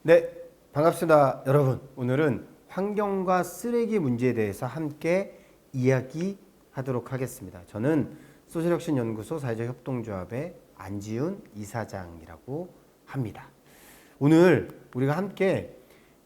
네, 반갑습니다, 여러분. 오늘은 환경과 쓰레기 문제에 대해서 함께 이야기하도록 하겠습니다. 저는 소셜혁신연구소 사회적협동조합의 안지훈 이사장이라고 합니다. 오늘 우리가 함께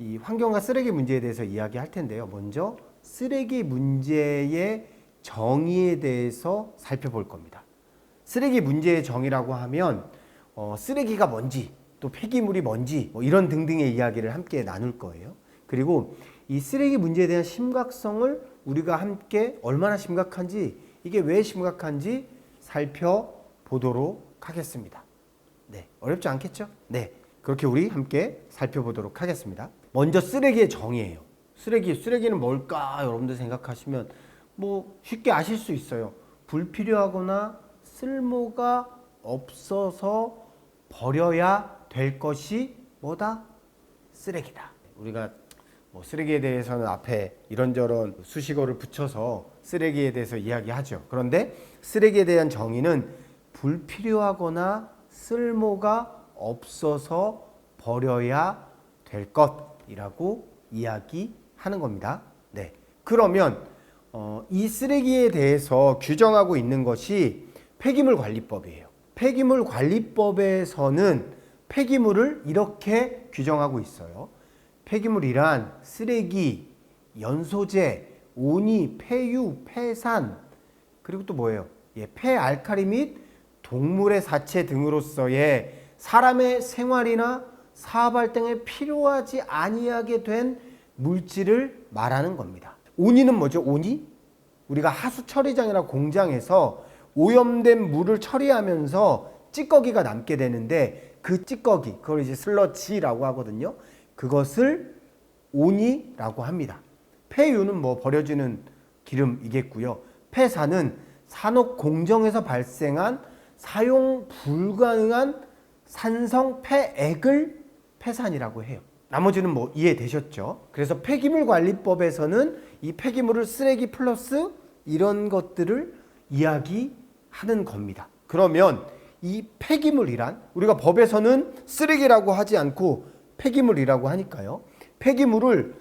이 환경과 쓰레기 문제에 대해서 이야기할 텐데요. 먼저 쓰레기 문제의 정의에 대해서 살펴볼 겁니다. 쓰레기 문제의 정의라고 하면 쓰레기가 뭔지, 또 폐기물이 뭔지 이런 등등의 이야기를 함께 나눌 거예요. 그리고 이 쓰레기 문제에 대한 심각성을 우리가 함께 얼마나 심각한지, 이게 왜 심각한지 살펴보도록 하겠습니다. 네, 어렵지 않겠죠? 네, 그렇게 우리 함께 살펴보도록 하겠습니다. 먼저 쓰레기의 정의예요. 쓰레기는 뭘까? 여러분들 생각하시면 쉽게 아실 수 있어요. 불필요하거나 쓸모가 없어서 버려야 될 것이 뭐다? 쓰레기다. 우리가 쓰레기에 대해서는 앞에 이런저런 수식어를 붙여서 쓰레기에 대해서 이야기하죠. 그런데 쓰레기에 대한 정의는 불필요하거나 쓸모가 없어서 버려야 될 것이라고 이야기하는 겁니다. 네. 그러면 이 쓰레기에 대해서 규정하고 있는 것이 폐기물관리법이에요. 폐기물관리법에서는 폐기물을 이렇게 규정하고 있어요. 폐기물이란 쓰레기, 연소제, 오니, 폐유, 폐산, 그리고 또 뭐예요? 폐알칼리 및 동물의 사체 등으로서의 사람의 생활이나 사업 등에 필요하지 아니하게 된 물질을 말하는 겁니다. 오니는 뭐죠? 오니? 우리가 하수 처리장이나 공장에서 오염된 물을 처리하면서 찌꺼기가 남게 되는데 그 찌꺼기, 그걸 이제 슬러지라고 하거든요. 그것을 오니라고 합니다. 폐유는 버려지는 기름이겠고요. 폐산은 산업 공정에서 발생한 사용 불가능한 산성 폐액을 폐산이라고 해요. 나머지는 이해되셨죠? 그래서 폐기물관리법에서는 이 폐기물을 쓰레기 플러스 이런 것들을 이야기하는 겁니다. 그러면 이 폐기물이란, 우리가 법에서는 쓰레기라고 하지 않고 폐기물이라고 하니까요. 폐기물을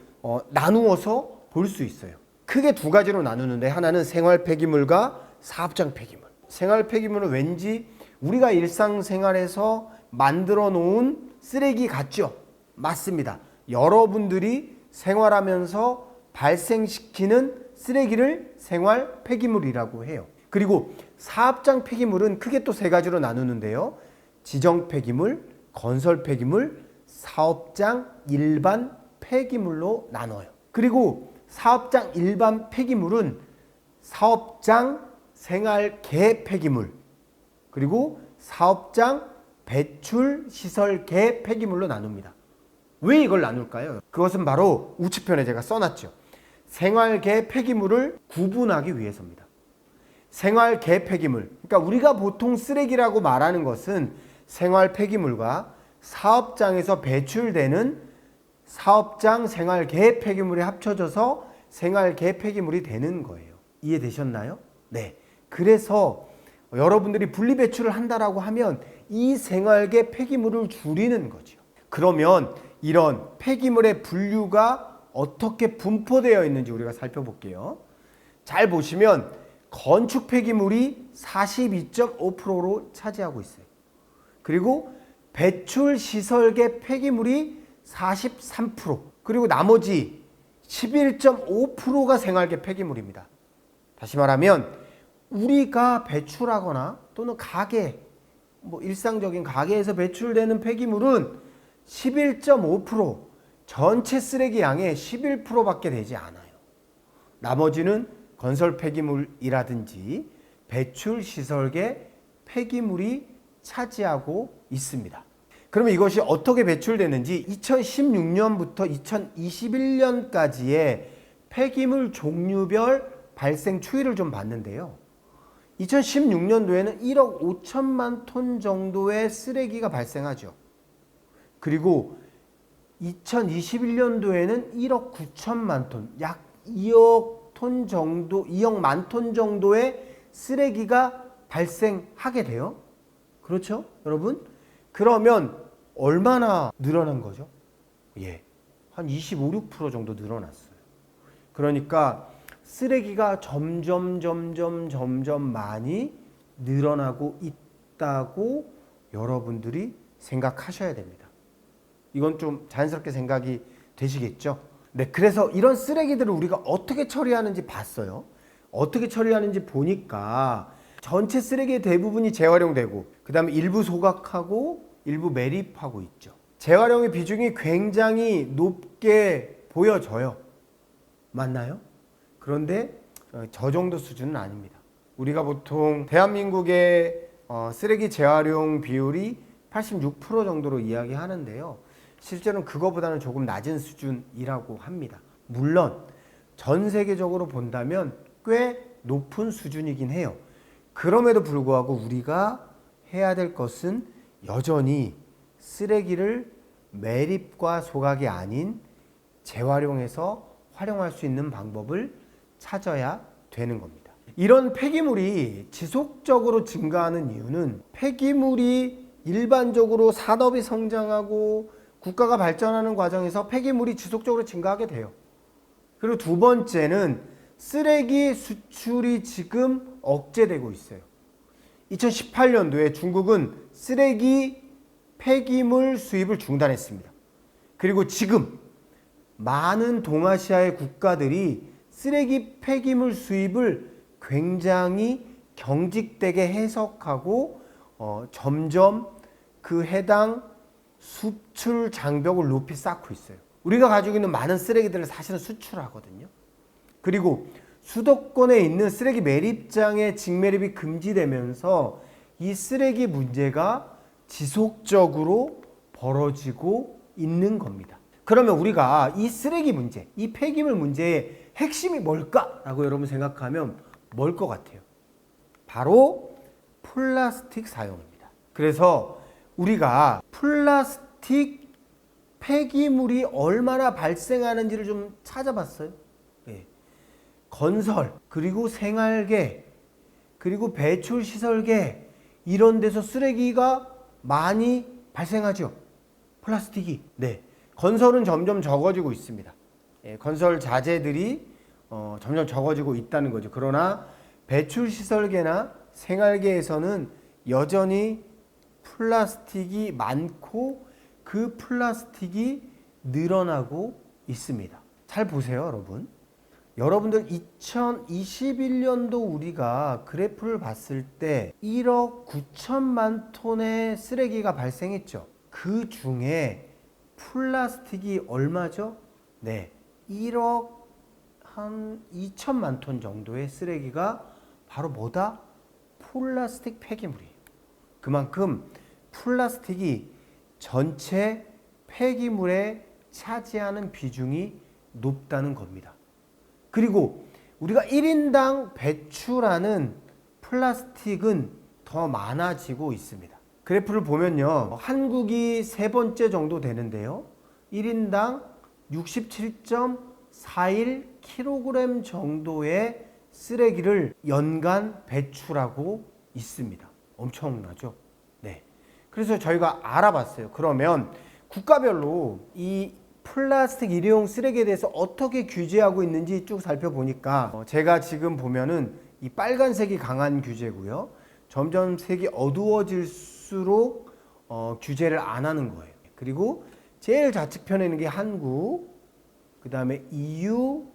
나누어서 볼 수 있어요. 크게 두 가지로 나누는데, 하나는 생활 폐기물과 사업장 폐기물. 생활 폐기물은 왠지 우리가 일상생활에서 만들어 놓은 쓰레기 같죠? 맞습니다. 여러분들이 생활하면서 발생시키는 쓰레기를 생활 폐기물이라고 해요. 그리고 사업장 폐기물은 크게 또 세 가지로 나누는데요. 지정 폐기물, 건설 폐기물, 사업장 일반 폐기물로 나눠요. 그리고 사업장 일반 폐기물은 사업장 생활계 폐기물, 그리고 사업장 배출 시설계 폐기물로 나눕니다. 왜 이걸 나눌까요? 그것은 바로 우측편에 제가 써놨죠. 생활계 폐기물을 구분하기 위해서입니다. 생활계 폐기물, 그러니까 우리가 보통 쓰레기라고 말하는 것은 생활 폐기물과 사업장에서 배출되는 사업장 생활계 폐기물이 합쳐져서 생활계 폐기물이 되는 거예요. 이해되셨나요? 네. 그래서 여러분들이 분리배출을 한다라고 하면 이 생활계 폐기물을 줄이는 거죠. 그러면 이런 폐기물의 분류가 어떻게 분포되어 있는지 우리가 살펴볼게요. 잘 보시면 건축 폐기물이 42.5%로 차지하고 있어요. 그리고 배출 시설계 폐기물이 43%, 그리고 나머지 11.5%가 생활계 폐기물입니다. 다시 말하면 우리가 배출하거나 또는 가게, 일상적인 가게에서 배출되는 폐기물은 11.5%, 전체 쓰레기 양의 11%밖에 되지 않아요. 나머지는 건설 폐기물이라든지 배출 시설계 폐기물이 차지하고 있습니다. 그러면 이것이 어떻게 배출되는지 2016년부터 2021년까지의 폐기물 종류별 발생 추이를 좀 봤는데요. 2016년도에는 1억 5천만 톤 정도의 쓰레기가 발생하죠. 그리고 2021년도에는 1억 9천만 톤, 약 2억 톤 정도, 2억 만 톤 정도의 쓰레기가 발생하게 돼요. 그렇죠, 여러분? 그러면 얼마나 늘어난 거죠? 예, 한 25, 6% 정도 늘어났어요. 그러니까 쓰레기가 점점 많이 늘어나고 있다고 여러분들이 생각하셔야 됩니다. 이건 좀 자연스럽게 생각이 되시겠죠? 네, 그래서 이런 쓰레기들을 우리가 어떻게 처리하는지 봤어요. 어떻게 처리하는지 보니까 전체 쓰레기의 대부분이 재활용되고 그 다음에 일부 소각하고 일부 매립하고 있죠. 재활용의 비중이 굉장히 높게 보여져요. 맞나요? 그런데 저 정도 수준은 아닙니다. 우리가 보통 대한민국의 쓰레기 재활용 비율이 86% 정도로 이야기하는데요. 실제로는 그거보다는 조금 낮은 수준이라고 합니다. 물론 전 세계적으로 본다면 꽤 높은 수준이긴 해요. 그럼에도 불구하고 우리가 해야 될 것은 여전히 쓰레기를 매립과 소각이 아닌 재활용해서 활용할 수 있는 방법을 찾아야 되는 겁니다. 이런 폐기물이 지속적으로 증가하는 이유는 폐기물이 일반적으로 산업이 성장하고 국가가 발전하는 과정에서 폐기물이 지속적으로 증가하게 돼요. 그리고 두 번째는 쓰레기 수출이 지금 억제되고 있어요. 2018년도에 중국은 쓰레기 폐기물 수입을 중단했습니다. 그리고 지금 많은 동아시아의 국가들이 쓰레기 폐기물 수입을 굉장히 경직되게 해석하고 점점 그 해당 수출 장벽을 높이 쌓고 있어요. 우리가 가지고 있는 많은 쓰레기들을 사실은 수출하거든요. 그리고 수도권에 있는 쓰레기 매립장의 직매립이 금지되면서 이 쓰레기 문제가 지속적으로 벌어지고 있는 겁니다. 그러면 우리가 이 쓰레기 문제, 이 폐기물 문제의 핵심이 뭘까라고 여러분 생각하면 뭘 것 같아요? 바로 플라스틱 사용입니다. 그래서 우리가 플라스틱 폐기물이 얼마나 발생하는지를 좀 찾아봤어요. 네. 건설, 그리고 생활계, 그리고 배출시설계 이런 데서 쓰레기가 많이 발생하죠. 플라스틱이. 네. 건설은 점점 적어지고 있습니다. 예, 건설 자재들이 점점 적어지고 있다는 거죠. 그러나 배출시설계나 생활계에서는 여전히 플라스틱이 많고 그 플라스틱이 늘어나고 있습니다. 잘 보세요, 여러분. 여러분들 2021년도 우리가 그래프를 봤을 때 1억 9천만 톤의 쓰레기가 발생했죠. 그 중에 플라스틱이 얼마죠? 네, 1억 한 2천만 톤 정도의 쓰레기가 바로 뭐다? 플라스틱 폐기물이에요. 그만큼 플라스틱이 전체 폐기물에 차지하는 비중이 높다는 겁니다. 그리고 우리가 1인당 배출하는 플라스틱은 더 많아지고 있습니다. 그래프를 보면요, 한국이 세 번째 정도 되는데요, 1인당 67.41kg 정도의 쓰레기를 연간 배출하고 있습니다. 엄청나죠? 네. 그래서 저희가 알아봤어요. 그러면 국가별로 이 플라스틱 일회용 쓰레기에 대해서 어떻게 규제하고 있는지 쭉 살펴보니까 제가 지금 보면은 이 빨간색이 강한 규제고요. 점점 색이 어두워질수록 규제를 안 하는 거예요. 그리고 제일 좌측편에 있는 게 한국, 그 다음에 EU,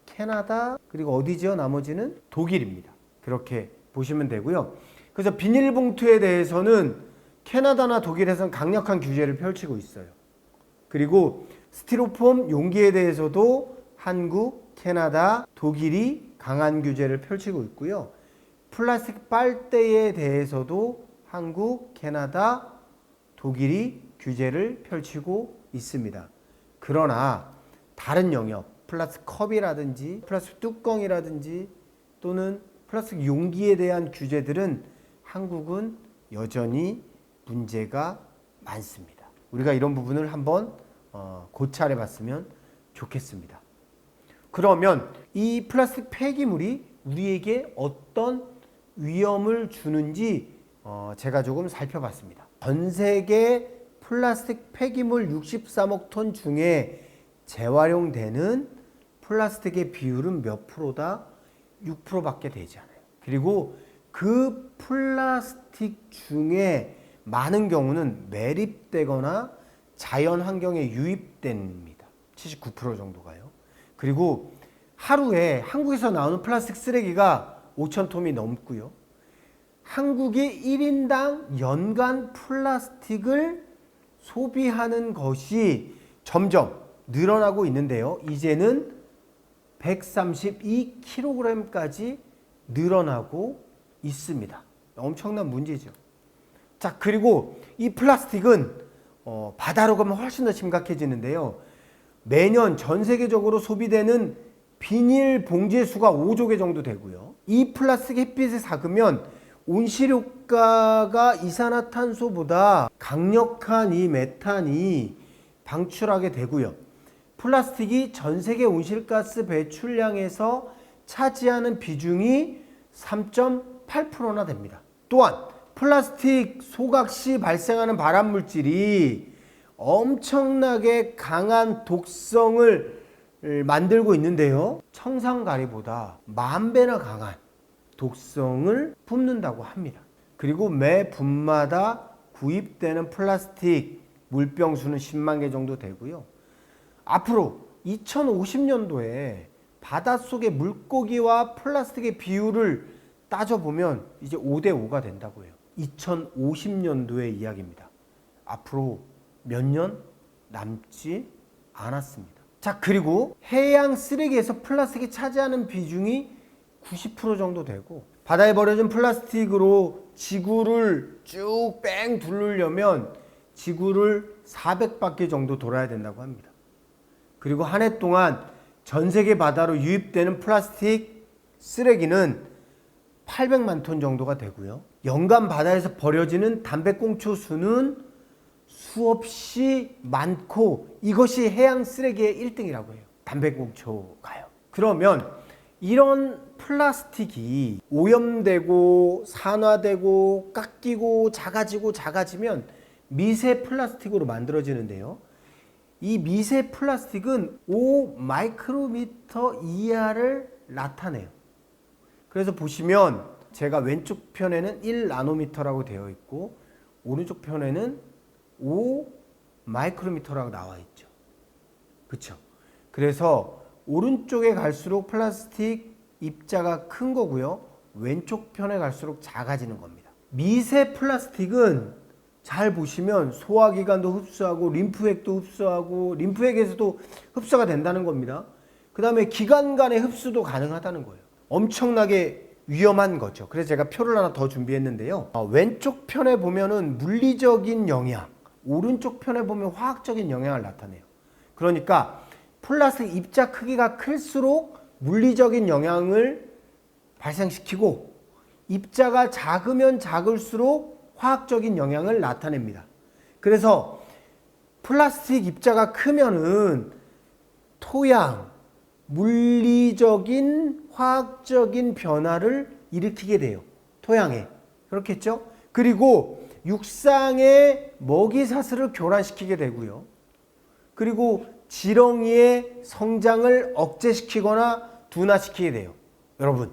캐나다, 그리고 어디죠? 나머지는 독일입니다. 그렇게 보시면 되고요. 그래서 비닐봉투에 대해서는 캐나다나 독일에서는 강력한 규제를 펼치고 있어요. 그리고 스티로폼 용기에 대해서도 한국, 캐나다, 독일이 강한 규제를 펼치고 있고요. 플라스틱 빨대에 대해서도 한국, 캐나다, 독일이 규제를 펼치고 있습니다. 그러나 다른 영역, 플라스틱 컵이라든지 플라스틱 뚜껑이라든지 또는 플라스틱 용기에 대한 규제들은 한국은 여전히 문제가 많습니다. 우리가 이런 부분을 한번 고찰해 봤으면 좋겠습니다. 그러면 이 플라스틱 폐기물이 우리에게 어떤 위험을 주는지 제가 조금 살펴봤습니다. 전 세계 플라스틱 폐기물 63억 톤 중에 재활용되는 플라스틱의 비율은 몇 프로다? 6%밖에 되지 않아요. 그리고 그 플라스틱 중에 많은 경우는 매립되거나 자연 환경에 유입됩니다. 79% 정도가요. 그리고 하루에 한국에서 나오는 플라스틱 쓰레기가 5,000톤이 넘고요. 한국이 1인당 연간 플라스틱을 소비하는 것이 점점 늘어나고 있는데요. 이제는 132kg까지 늘어나고 있습니다. 엄청난 문제죠. 자, 그리고 이 플라스틱은 바다로 가면 훨씬 더 심각해지는데요. 매년 전 세계적으로 소비되는 비닐 봉지의 수가 5조 개 정도 되고요. 이 플라스틱 햇빛에 삭으면 온실효과가 이산화탄소보다 강력한 이 메탄이 방출하게 되고요. 플라스틱이 전 세계 온실가스 배출량에서 차지하는 비중이 3.8%나 됩니다. 또한 플라스틱 소각 시 발생하는 발암물질이 엄청나게 강한 독성을 만들고 있는데요. 청산가리보다 10,000배나 강한 독성을 뿜는다고 합니다. 그리고 매 분마다 구입되는 플라스틱 물병 수는 10만 개 정도 되고요. 앞으로 2050년도에 바닷속의 물고기와 플라스틱의 비율을 따져보면 이제 5대5가 된다고 해요. 2050년도의 이야기입니다. 앞으로 몇 년 남지 않았습니다. 자, 그리고 해양 쓰레기에서 플라스틱이 차지하는 비중이 90% 정도 되고, 바다에 버려진 플라스틱으로 지구를 쭉 뺑 둘르려면 지구를 400바퀴 정도 돌아야 된다고 합니다. 그리고 한 해 동안 전 세계 바다로 유입되는 플라스틱 쓰레기는 800만 톤 정도가 되고요. 연간 바다에서 버려지는 담배꽁초 수는 수없이 많고, 이것이 해양 쓰레기의 1등이라고 해요. 담배꽁초가요. 그러면 이런 플라스틱이 오염되고 산화되고 깎이고 작아지면 미세 플라스틱으로 만들어지는데요. 이 미세 플라스틱은 5 마이크로미터 이하를 나타내요. 그래서 보시면 제가 왼쪽 편에는 1 나노미터라고 되어 있고 오른쪽 편에는 5 마이크로미터라고 나와 있죠. 그렇죠? 그래서 오른쪽에 갈수록 플라스틱 입자가 큰 거고요. 왼쪽 편에 갈수록 작아지는 겁니다. 미세 플라스틱은 잘 보시면 소화기관도 흡수하고 림프액도 흡수하고 림프액에서도 흡수가 된다는 겁니다. 그 다음에 기관 간의 흡수도 가능하다는 거예요. 엄청나게 위험한 거죠. 그래서 제가 표를 하나 더 준비했는데요. 왼쪽 편에 보면은 물리적인 영향, 오른쪽 편에 보면 화학적인 영향을 나타내요. 그러니까 플라스틱 입자 크기가 클수록 물리적인 영향을 발생시키고, 입자가 작으면 작을수록 화학적인 영향을 나타냅니다. 그래서 플라스틱 입자가 크면은 토양, 물리적인 화학적인 변화를 일으키게 돼요. 토양에. 그렇겠죠? 그리고 육상의 먹이사슬을 교란시키게 되고요. 그리고 지렁이의 성장을 억제시키거나 둔화시키게 돼요. 여러분,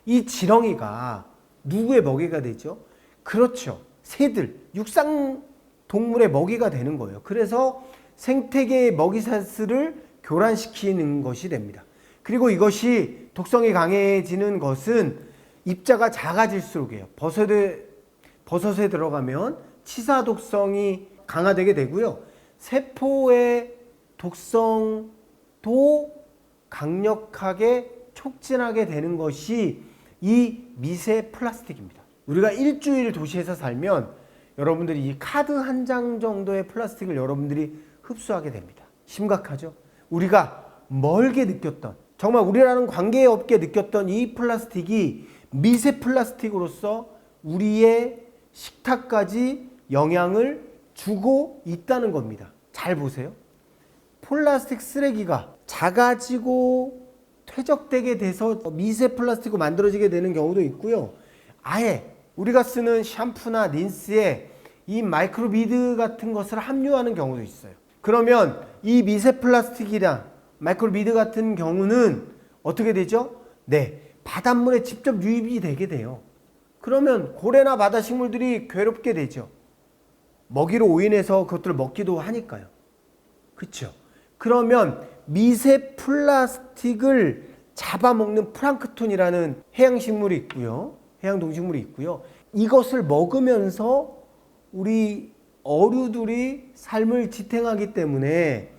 이 지렁이가 누구의 먹이가 되죠? 그렇죠. 새들, 육상 동물의 먹이가 되는 거예요. 그래서 생태계의 먹이사슬을 교란시키는 것이 됩니다. 그리고 이것이 독성이 강해지는 것은 입자가 작아질수록이에요. 버섯에 들어가면 치사 독성이 강화되게 되고요. 세포의 독성도 강력하게 촉진하게 되는 것이 이 미세 플라스틱입니다. 우리가 일주일 도시에서 살면 여러분들이 이 카드 한 장 정도의 플라스틱을 여러분들이 흡수하게 됩니다. 심각하죠? 우리가 멀게 느꼈던, 정말 우리라는 관계없게 느꼈던 이 플라스틱이 미세 플라스틱으로서 우리의 식탁까지 영향을 주고 있다는 겁니다. 잘 보세요. 플라스틱 쓰레기가 작아지고 퇴적되게 돼서 미세 플라스틱으로 만들어지게 되는 경우도 있고요. 아예 우리가 쓰는 샴푸나 린스에 이 마이크로비드 같은 것을 함유하는 경우도 있어요. 그러면 이 미세 플라스틱이랑 마이크로비드 같은 경우는 어떻게 되죠? 네, 바닷물에 직접 유입이 되게 돼요. 그러면 고래나 바다 식물들이 괴롭게 되죠. 먹이로 오인해서 그것들을 먹기도 하니까요. 그렇죠? 그러면 미세 플라스틱을 잡아먹는 플랑크톤이라는 해양식물이 있고요. 해양 동식물이 있고요. 이것을 먹으면서 우리 어류들이 삶을 지탱하기 때문에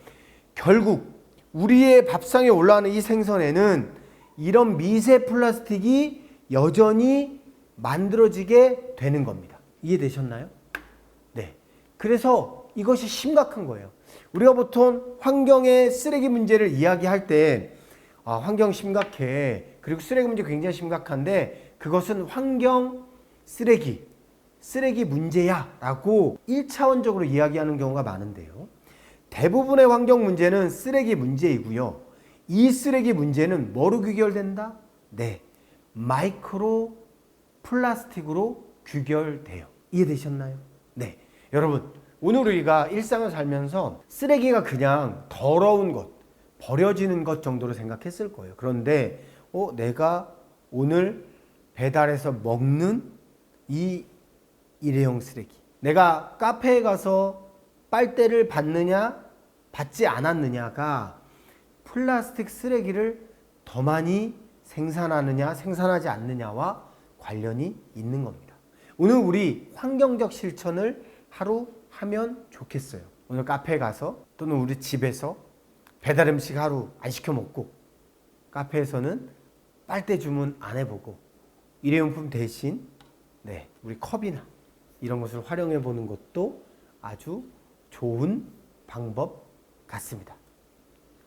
결국 우리의 밥상에 올라가는 이 생선에는 이런 미세 플라스틱이 여전히 만들어지게 되는 겁니다. 이해되셨나요? 네. 그래서 이것이 심각한 거예요. 우리가 보통 환경의 쓰레기 문제를 이야기할 때 환경 심각해. 그리고 쓰레기 문제 굉장히 심각한데 그것은 환경 쓰레기 문제야 라고 1차원적으로 이야기하는 경우가 많은데요. 대부분의 환경 문제는 쓰레기 문제이고요. 이 쓰레기 문제는 뭐로 귀결된다? 네, 마이크로 플라스틱으로 귀결돼요. 이해되셨나요? 네, 여러분 오늘 우리가 일상을 살면서 쓰레기가 그냥 더러운 것, 버려지는 것 정도로 생각했을 거예요. 그런데 내가 오늘 배달해서 먹는 이 일회용 쓰레기, 내가 카페에 가서 빨대를 받느냐 받지 않았느냐가 플라스틱 쓰레기를 더 많이 생산하느냐 생산하지 않느냐와 관련이 있는 겁니다. 오늘 우리 환경적 실천을 하루 하면 좋겠어요. 오늘 카페에 가서 또는 우리 집에서 배달 음식 하루 안 시켜 먹고 카페에서는 빨대 주문 안 해보고 일회용품 대신 우리 컵이나 이런 것을 활용해 보는 것도 아주 좋은 방법 같습니다.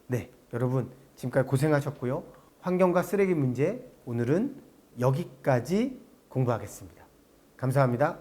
네, 여러분 지금까지 고생하셨고요. 환경과 쓰레기 문제 오늘은 여기까지 공부하겠습니다. 감사합니다.